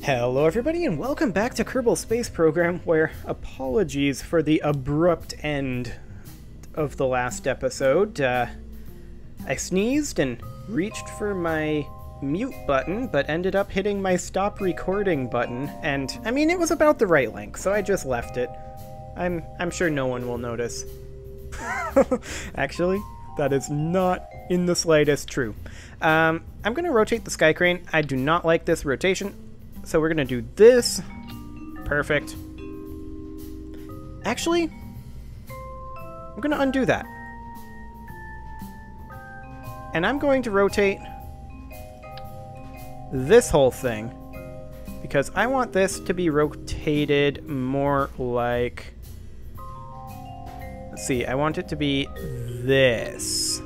Hello everybody and welcome back to Kerbal Space Program, where apologies for the abrupt end of the last episode. I sneezed and reached for my mute button, but ended up hitting my stop recording button, and I mean, it was about the right length, so I just left it. I'm sure no one will notice. Actually, that is not in the slightest true. I'm going to rotate the sky crane. I do not like this rotation. So we're going to do this. Perfect. Actually, I'm going to undo that. And I'm going to rotate this whole thing, because I want this to be rotated more like... Let's see, I want it to be this.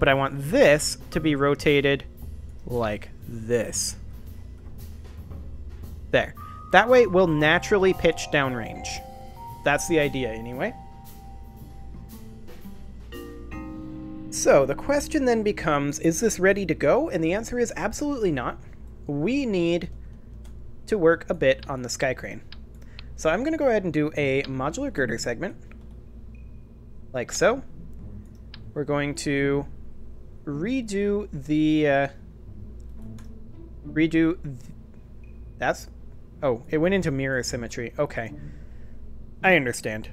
But I want this to be rotated like this. There. That way, we'll naturally pitch downrange. That's the idea, anyway. So, the question then becomes, is this ready to go? And the answer is absolutely not. We need to work a bit on the sky crane. So I'm going to go ahead and do a modular girder segment. Like so. We're going to redo the... That's... Oh, it went into mirror symmetry. Okay. I understand.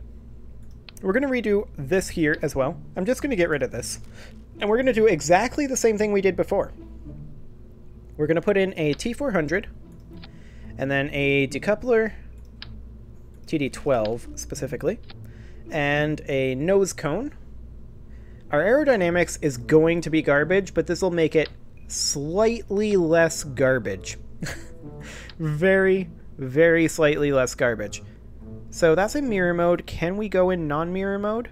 We're going to redo this here as well. I'm just going to get rid of this. And we're going to do exactly the same thing we did before. We're going to put in a T400, and then a decoupler, TD12 specifically, and a nose cone. Our aerodynamics is going to be garbage, but this will make it slightly less garbage. Very slightly less garbage. So that's in mirror mode. Can we go in non-mirror mode?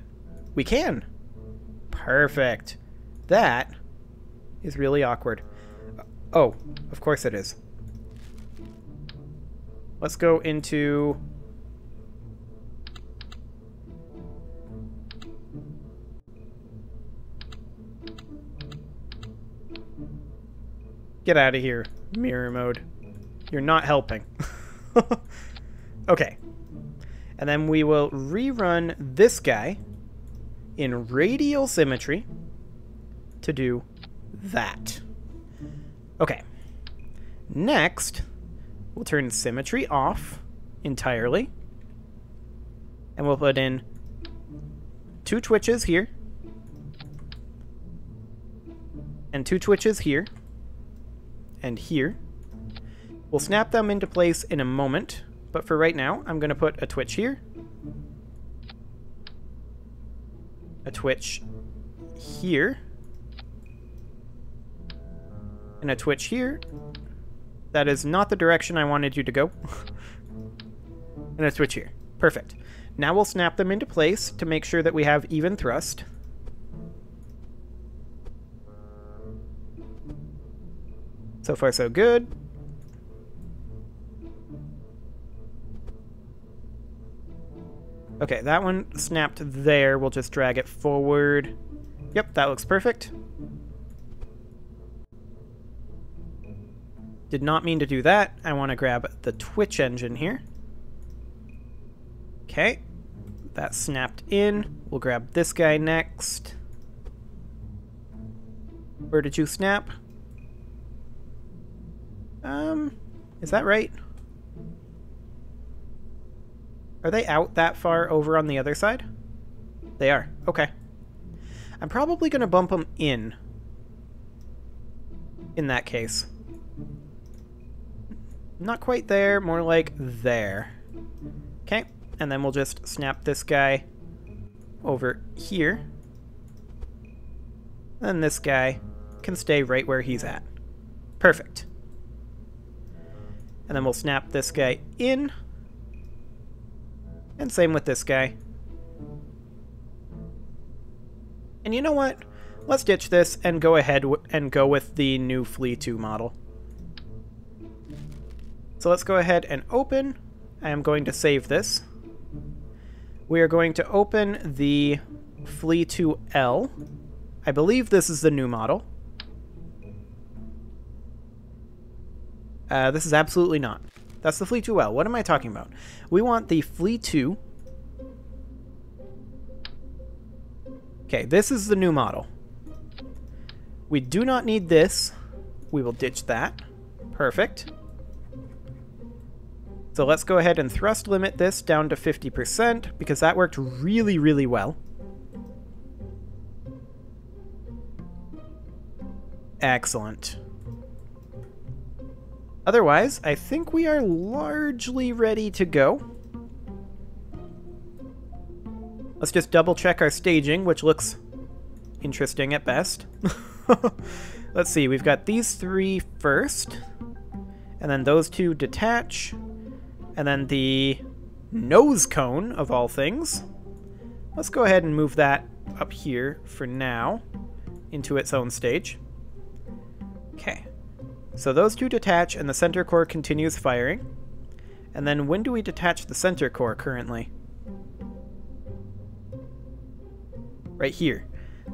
We can. Perfect. That is really awkward. Oh, of course it is. Let's go into... Get out of here, mirror mode. You're not helping. Okay. And then we will rerun this guy in radial symmetry to do that. Okay. Next, we'll turn symmetry off entirely. And we'll put in 2 twitches here. And 2 twitches here. And here. We'll snap them into place in a moment, but for right now, I'm going to put a twitch here. A twitch here. And a twitch here. That is not the direction I wanted you to go. And a twitch here. Perfect. Now we'll snap them into place to make sure that we have even thrust. So far, so good. Okay, that one snapped there. We'll just drag it forward. Yep, that looks perfect. Did not mean to do that. I want to grab the twitch engine here. Okay, that snapped in. We'll grab this guy next. Where did you snap? Is that right? Are they out that far over on the other side? They are. Okay. I'm probably going to bump them in that case. Not quite there, more like there. Okay, and then we'll just snap this guy over here. And this guy can stay right where he's at. Perfect. And then we'll snap this guy in. And same with this guy. And you know what? Let's ditch this and go ahead and go with the new Flea 2 model. So let's go ahead and open. I am going to save this. We are going to open the Flea 2L. I believe this is the new model. This is absolutely not. That's the Fleet 2L. What am I talking about? We want the Fleet 2. Okay, this is the new model. We do not need this. We will ditch that. Perfect. So let's go ahead and thrust limit this down to 50% because that worked really, really well. Excellent. Otherwise, I think we are largely ready to go. Let's just double check our staging, which looks interesting at best. Let's see, we've got these three first, and then those two detach, and then the nose cone, of all things. Let's go ahead and move that up here for now, into its own stage. Okay. So those two detach, and the center core continues firing. And then when do we detach the center core currently? Right here.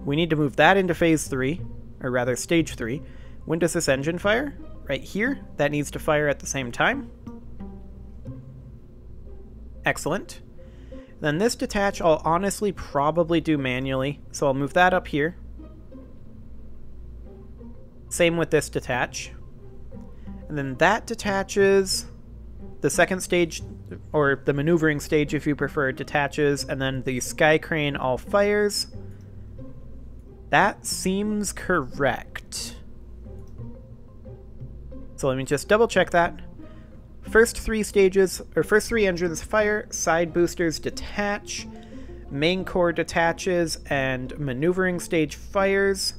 We need to move that into phase 3, or rather stage 3. When does this engine fire? Right here. That needs to fire at the same time. Excellent. Then this detach I'll honestly probably do manually, so I'll move that up here. Same with this detach. And then that detaches, the second stage, or the maneuvering stage if you prefer, detaches, and then the sky crane all fires. That seems correct. So let me just double check that. First three stages, or first three engines fire, side boosters detach, main core detaches, and maneuvering stage fires.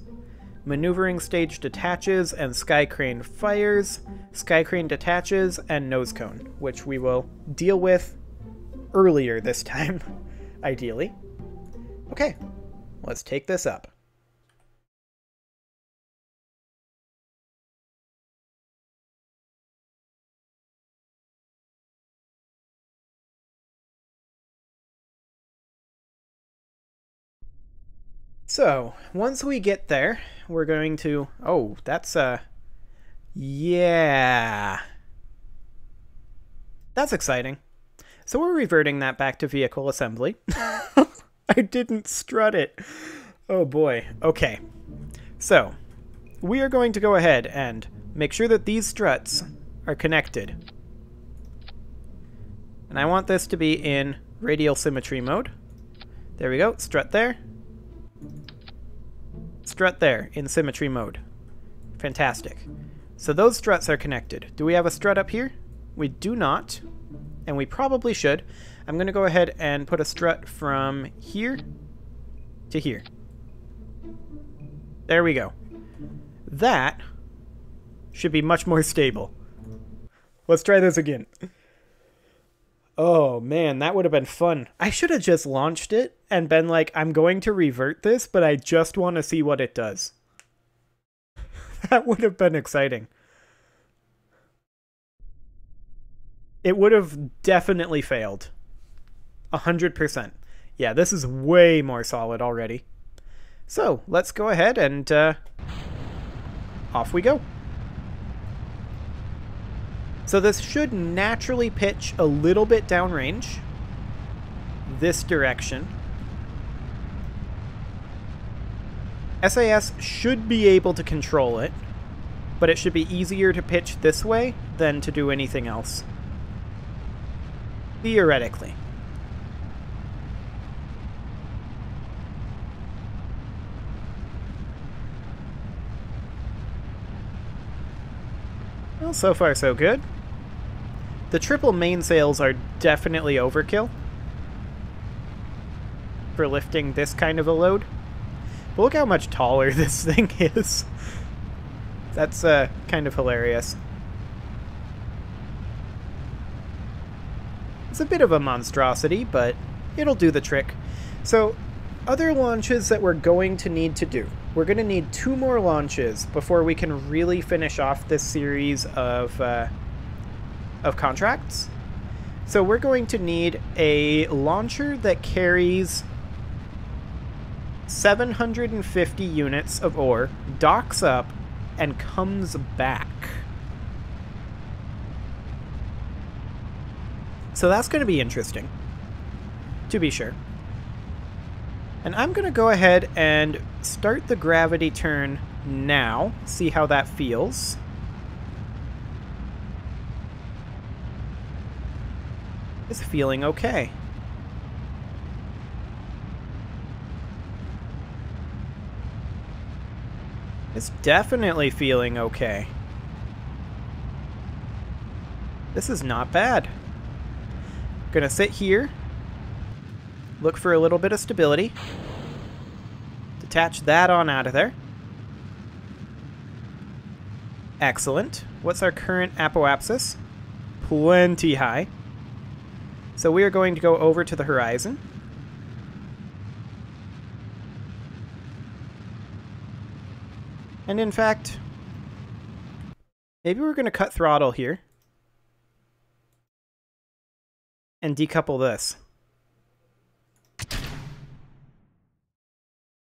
Maneuvering stage detaches and sky crane fires. Sky crane detaches and nose cone, which we will deal with earlier this time, ideally. Okay, let's take this up. So, once we get there, we're going to... Oh, that's, yeah. That's exciting. So we're reverting that back to vehicle assembly. I didn't strut it. Oh boy. Okay. So, we are going to go ahead and make sure that these struts are connected. And I want this to be in radial symmetry mode. There we go. Strut there. Strut there, in symmetry mode. Fantastic. So those struts are connected. Do we have a strut up here? We do not, and we probably should. I'm going to go ahead and put a strut from here to here. There we go. That should be much more stable. Let's try this again. Oh man, that would have been fun. I should have just launched it and been like, I'm going to revert this, but I just want to see what it does. That would have been exciting. It would have definitely failed. 100%. Yeah, this is way more solid already. So, let's go ahead and off we go. So this should naturally pitch a little bit downrange, this direction. SAS should be able to control it, but it should be easier to pitch this way than to do anything else. Theoretically. Well, so far so good. The triple mainsails are definitely overkill for lifting this kind of a load. But look how much taller this thing is. That's kind of hilarious. It's a bit of a monstrosity, but it'll do the trick. So, other launches that we're going to need to do. We're going to need 2 more launches before we can really finish off this series of contracts. So we're going to need a launcher that carries 750 units of ore, docks up, and comes back. So that's going to be interesting, to be sure. And I'm going to go ahead and start the gravity turn now, see how that feels. It's feeling okay. It's definitely feeling okay. This is not bad. Gonna sit here, look for a little bit of stability, detach that on out of there. Excellent. What's our current apoapsis? Plenty high. So we are going to go over to the horizon. And in fact, maybe we're going to cut throttle here and decouple this.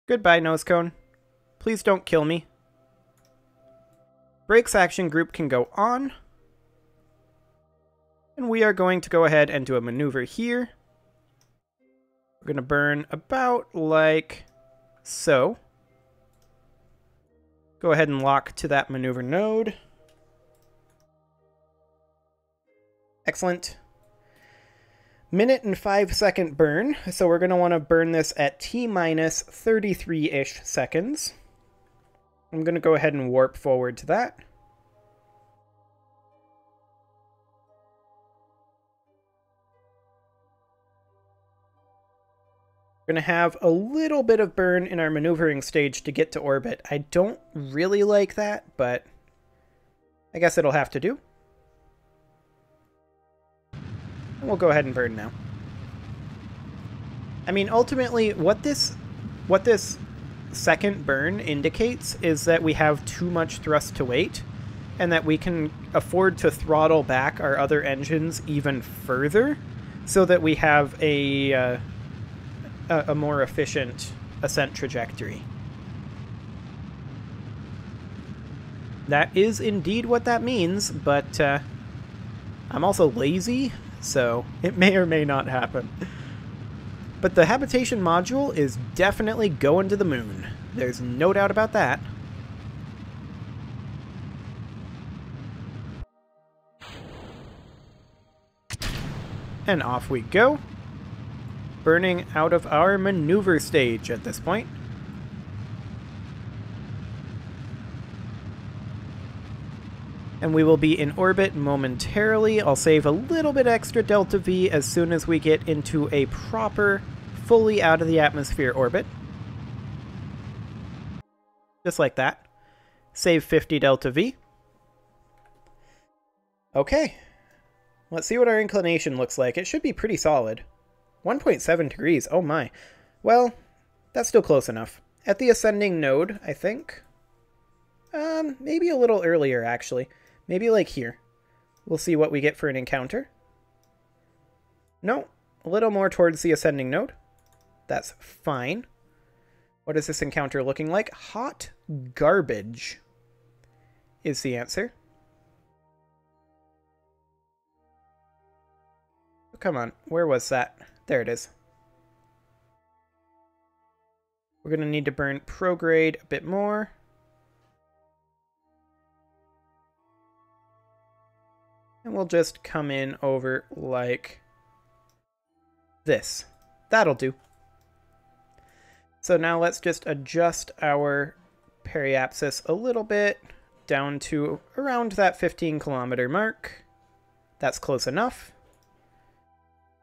Goodbye, nose cone. Please don't kill me. Brakes action group can go on. And we are going to go ahead and do a maneuver here. We're going to burn about like so. Go ahead and lock to that maneuver node. Excellent. Minute and 5-second burn. So we're going to want to burn this at T-minus 33-ish seconds. I'm going to go ahead and warp forward to that. We're going to have a little bit of burn in our maneuvering stage to get to orbit. I don't really like that, but I guess it'll have to do. And we'll go ahead and burn now. I mean, ultimately, what this second burn indicates is that we have too much thrust to weight, and that we can afford to throttle back our other engines even further, so that we have a more efficient ascent trajectory. That is indeed what that means, but I'm also lazy, so it may or may not happen. But the habitation module is definitely going to the moon. There's no doubt about that. And off we go. Burning out of our maneuver stage at this point. And we will be in orbit momentarily. I'll save a little bit extra delta V as soon as we get into a proper, fully out of the atmosphere orbit. Just like that. Save 50 delta V. Okay. Let's see what our inclination looks like. It should be pretty solid. 1.7 degrees, oh my. Well, that's still close enough. At the ascending node, I think. Maybe a little earlier, actually. Maybe like here. We'll see what we get for an encounter. No, a little more towards the ascending node. That's fine. What is this encounter looking like? Hot garbage is the answer. Oh, come on, where was that? There it is. We're going to need to burn prograde a bit more. And we'll just come in over like this. That'll do. So now let's just adjust our periapsis a little bit down to around that 15-kilometer mark. That's close enough.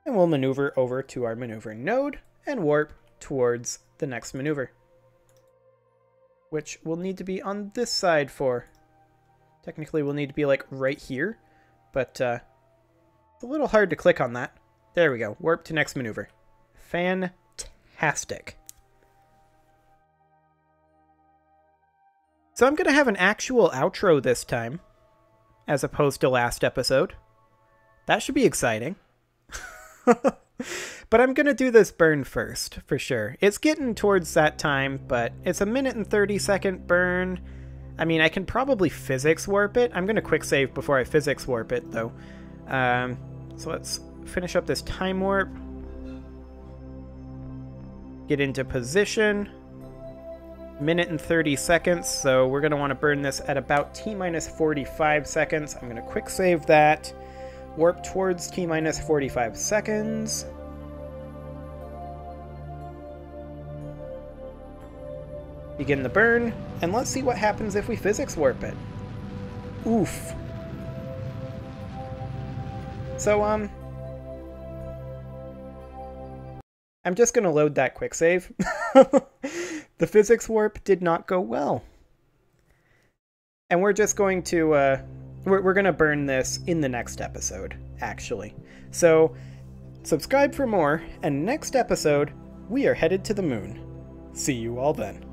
And we'll maneuver over to our maneuvering node and warp towards the next maneuver, which will need to be on this side for. Technically, we'll need to be like right here, but it's a little hard to click on that. There we go. Warp to next maneuver. Fantastic. So I'm going to have an actual outro this time, as opposed to last episode. That should be exciting. But I'm going to do this burn first, for sure. It's getting towards that time, but it's a minute and 30-second burn. I mean, I can probably physics warp it. I'm going to quick save before I physics warp it, though. So let's finish up this time warp. Get into position. Minute and 30 seconds, so we're going to want to burn this at about T-minus 45 seconds. I'm going to quick save that. Warp towards T-minus 45 seconds. Begin the burn, and let's see what happens if we physics warp it. Oof. So, I'm just going to load that quick save. The physics warp did not go well. And we're just going to, we're going to burn this in the next episode, actually. So, subscribe for more, and next episode, we are headed to the moon. See you all then.